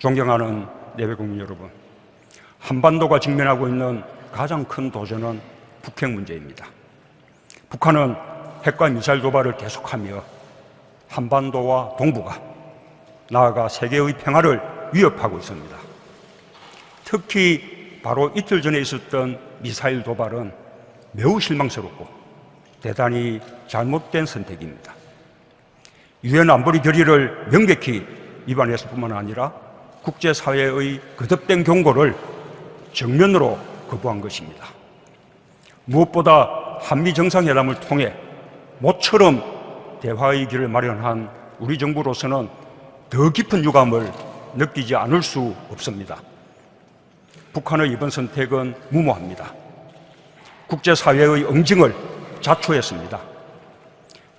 존경하는 내외국민 여러분, 한반도가 직면하고 있는 가장 큰 도전은 북핵 문제입니다. 북한은 핵과 미사일 도발을 계속하며 한반도와 동북아, 나아가 세계의 평화를 위협하고 있습니다. 특히 바로 이틀 전에 있었던 미사일 도발은 매우 실망스럽고 대단히 잘못된 선택입니다. 유엔 안보리 결의를 명백히 위반했을 뿐만 아니라 국제사회의 거듭된 경고를 정면으로 거부한 것입니다. 무엇보다 한미 정상회담을 통해 모처럼 대화의 길을 마련한 우리 정부로서는 더 깊은 유감을 느끼지 않을 수 없습니다. 북한의 이번 선택은 무모합니다. 국제사회의 응징을 자초했습니다.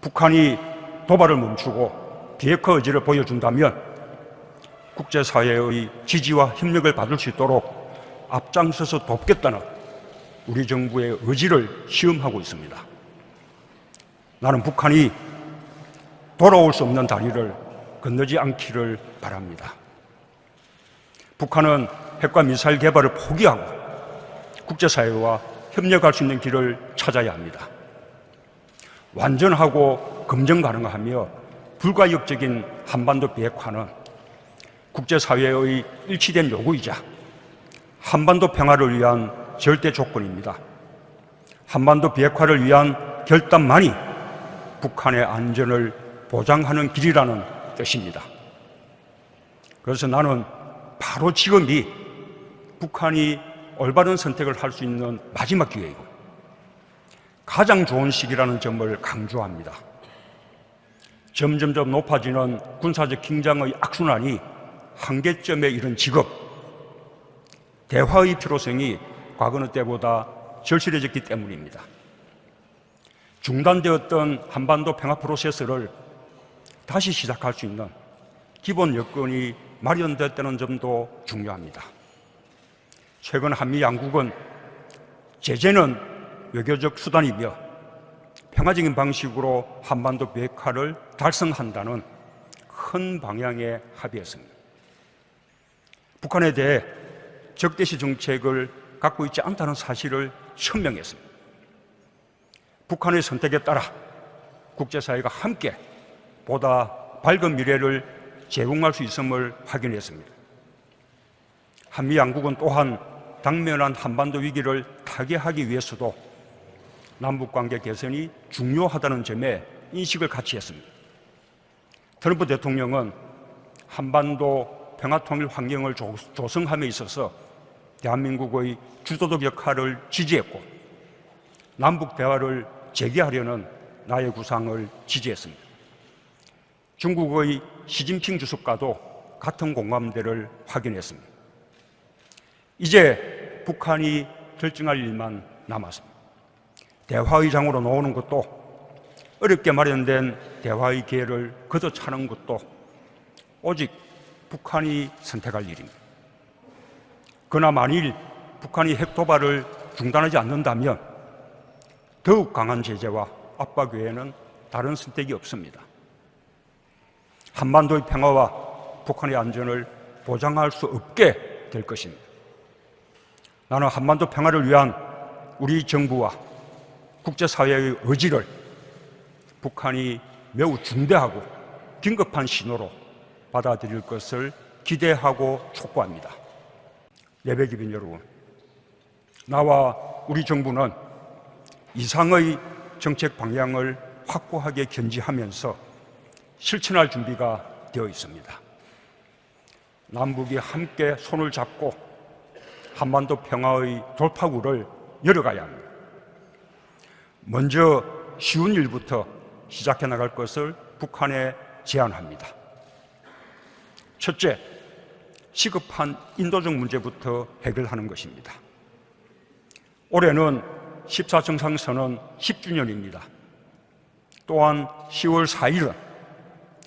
북한이 도발을 멈추고 비핵화 의지를 보여준다면 국제사회의 지지와 협력을 받을 수 있도록 앞장서서 돕겠다는 우리 정부의 의지를 시험하고 있습니다. 나는 북한이 돌아올 수 없는 다리를 건너지 않기를 바랍니다. 북한은 핵과 미사일 개발을 포기하고 국제사회와 협력할 수 있는 길을 찾아야 합니다. 완전하고 검증 가능하며 불가역적인 한반도 비핵화는 국제사회의 일치된 요구이자 한반도 평화를 위한 절대 조건입니다. 한반도 비핵화를 위한 결단만이 북한의 안전을 보장하는 길이라는 뜻입니다. 그래서 나는 바로 지금이 북한이 올바른 선택을 할 수 있는 마지막 기회이고 가장 좋은 시기라는 점을 강조합니다. 점점점 높아지는 군사적 긴장의 악순환이 한계점에 이른 지금 대화의 필요성이 과거 때보다 절실해졌기 때문입니다. 중단되었던 한반도 평화 프로세스를 다시 시작할 수 있는 기본 여건이 마련됐다는 점도 중요합니다. 최근 한미 양국은 제재는 외교적 수단이며 평화적인 방식으로 한반도 비핵화를 달성한다는 큰 방향에 합의했습니다. 북한에 대해 적대시 정책을 갖고 있지 않다는 사실을 천명했습니다. 북한의 선택에 따라 국제사회가 함께 보다 밝은 미래를 제공할 수 있음을 확인했습니다. 한미 양국은 또한 당면한 한반도 위기를 타개하기 위해서도 남북관계 개선이 중요하다는 점에 인식을 같이 했습니다. 트럼프 대통령은 한반도 평화통일 환경을 조성함에 있어서 대한민국의 주도적 역할을 지지했고 남북 대화를 재개하려는 나의 구상을 지지했습니다. 중국의 시진핑 주석과도 같은 공감대를 확인했습니다. 이제 북한이 결정할 일만 남았습니다. 대화의 장으로 놓는 것도 어렵게 마련된 대화의 기회를 걷어차는 것도 오직 북한이 선택할 일입니다. 그러나 만일 북한이 핵 도발을 중단하지 않는다면 더욱 강한 제재와 압박 외에는 다른 선택이 없습니다. 한반도의 평화와 북한의 안전을 보장할 수 없게 될 것입니다. 나는 한반도 평화를 위한 우리 정부와 국제사회의 의지를 북한이 매우 중대하고 긴급한 신호로 받아들일 것을 기대하고 촉구합니다. 내외국민 여러분, 나와 우리 정부는 이상의 정책 방향을 확고하게 견지하면서 실천할 준비가 되어 있습니다. 남북이 함께 손을 잡고 한반도 평화의 돌파구를 열어가야 합니다. 먼저 쉬운 일부터 시작해 나갈 것을 북한에 제안합니다. 첫째, 시급한 인도적 문제부터 해결하는 것입니다. 올해는 14정상선언 10주년입니다. 또한 10월 4일은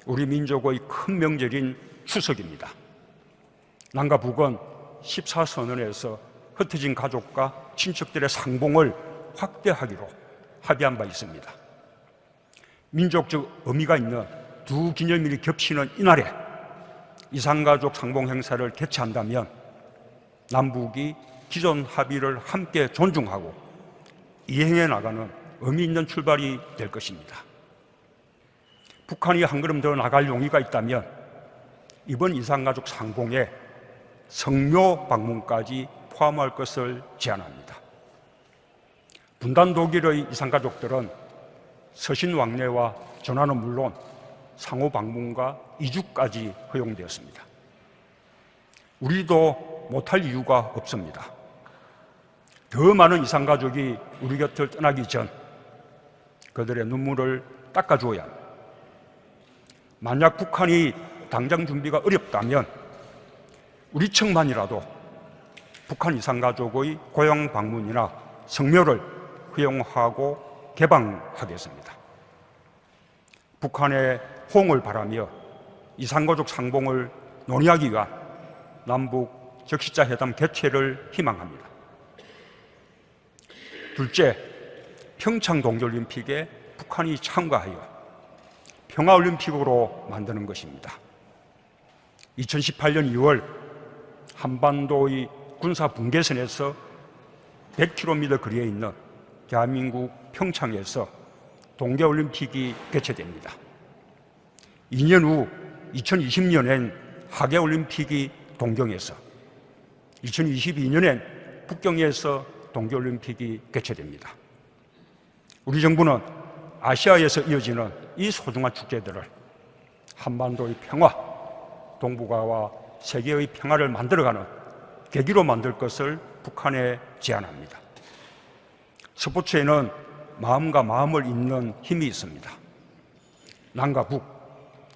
우리 민족의 큰 명절인 추석입니다. 남과 북은 14선언에서 흩어진 가족과 친척들의 상봉을 확대하기로 합의한 바 있습니다. 민족적 의미가 있는 두 기념일이 겹치는 이날에 이산가족 상봉 행사를 개최한다면 남북이 기존 합의를 함께 존중하고 이행해 나가는 의미 있는 출발이 될 것입니다. 북한이 한 걸음 더 나갈 용의가 있다면 이번 이산가족 상봉에 성묘 방문까지 포함할 것을 제안합니다. 분단 독일의 이산가족들은 서신 왕래와 전화는 물론 상호 방문과 이주까지 허용되었습니다. 우리도 못할 이유가 없습니다. 더 많은 이산가족이 우리 곁을 떠나기 전 그들의 눈물을 닦아주어야 합니다. 만약 북한이 당장 준비가 어렵다면 우리 측만이라도 북한 이산가족의 고향 방문이나 성묘를 허용하고 개방하겠습니다. 북한의 호응을 바라며 이산가족 상봉을 논의하기 위한 남북 적시자 회담 개최를 희망합니다. 둘째, 평창 동계올림픽에 북한이 참가하여 평화올림픽으로 만드는 것입니다. 2018년 2월 한반도의 군사 분계선에서 100km 거리에 있는 대한민국 평창에서 동계올림픽이 개최됩니다. 2년 후 2020년엔 하계올림픽이 동경에서, 2022년엔 북경에서 동계올림픽이 개최됩니다. 우리 정부는 아시아에서 이어지는 이 소중한 축제들을 한반도의 평화, 동북아와 세계의 평화를 만들어가는 계기로 만들 것을 북한에 제안합니다. 스포츠에는 마음과 마음을 잇는 힘이 있습니다. 남과 북,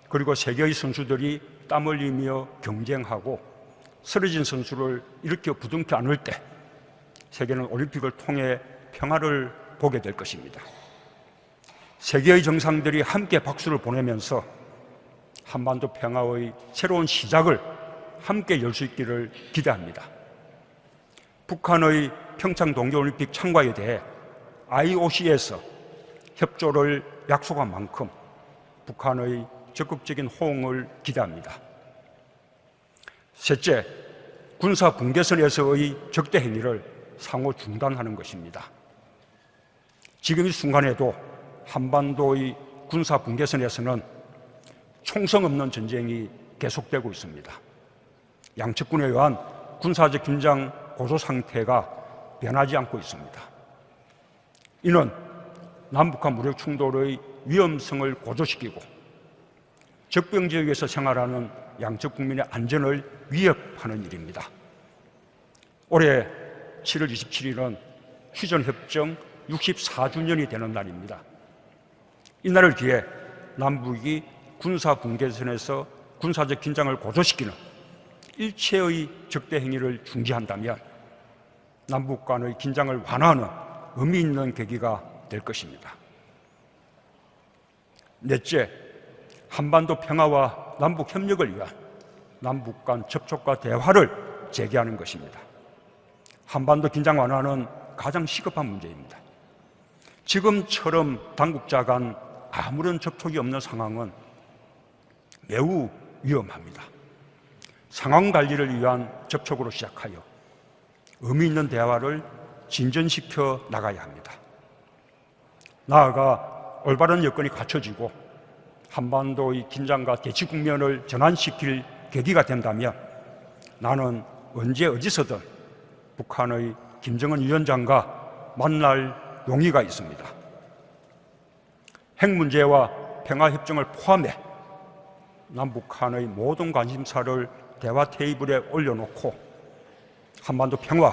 그리고 세계의 선수들이 땀 흘리며 경쟁하고 쓰러진 선수를 일으켜 부둥켜 안을 때 세계는 올림픽을 통해 평화를 보게 될 것입니다. 세계의 정상들이 함께 박수를 보내면서 한반도 평화의 새로운 시작을 함께 열 수 있기를 기대합니다. 북한의 평창 동계올림픽 참가에 대해 IOC에서 협조를 약속한 만큼 북한의 적극적인 호응을 기대합니다. 셋째, 군사 분계선에서의 적대 행위를 상호 중단하는 것입니다. 지금 이 순간에도 한반도의 군사 분계선에서는 총성 없는 전쟁이 계속되고 있습니다. 양측군에 의한 군사적 긴장 고조 상태가 변하지 않고 있습니다. 이는 남북한 무력 충돌의 위험성을 고조시키고 적병 지역에서 생활하는 양측 국민의 안전을 위협하는 일입니다. 올해 7월 27일은 휴전협정 64주년이 되는 날입니다. 이날을 기해 남북이 군사 분계선에서 군사적 긴장을 고조시키는 일체의 적대 행위를 중지한다면 남북 간의 긴장을 완화하는 의미 있는 계기가 될 것입니다. 넷째, 한반도 평화와 남북 협력을 위한 남북 간 접촉과 대화를 재개하는 것입니다. 한반도 긴장 완화는 가장 시급한 문제입니다. 지금처럼 당국자 간 아무런 접촉이 없는 상황은 매우 위험합니다. 상황 관리를 위한 접촉으로 시작하여 의미 있는 대화를 진전시켜 나가야 합니다. 나아가 올바른 여건이 갖춰지고 한반도의 긴장과 대치 국면을 전환시킬 계기가 된다면 나는 언제 어디서든 북한의 김정은 위원장과 만날 용의가 있습니다. 핵 문제와 평화협정을 포함해 남북한의 모든 관심사를 대화 테이블에 올려놓고 한반도 평화,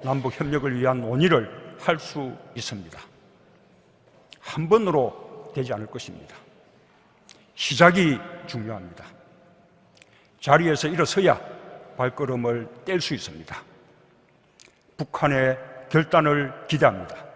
남북 협력을 위한 논의를 할 수 있습니다. 한 번으로 되지 않을 것입니다. 시작이 중요합니다. 자리에서 일어서야 발걸음을 뗄 수 있습니다. 북한의 결단을 기대합니다.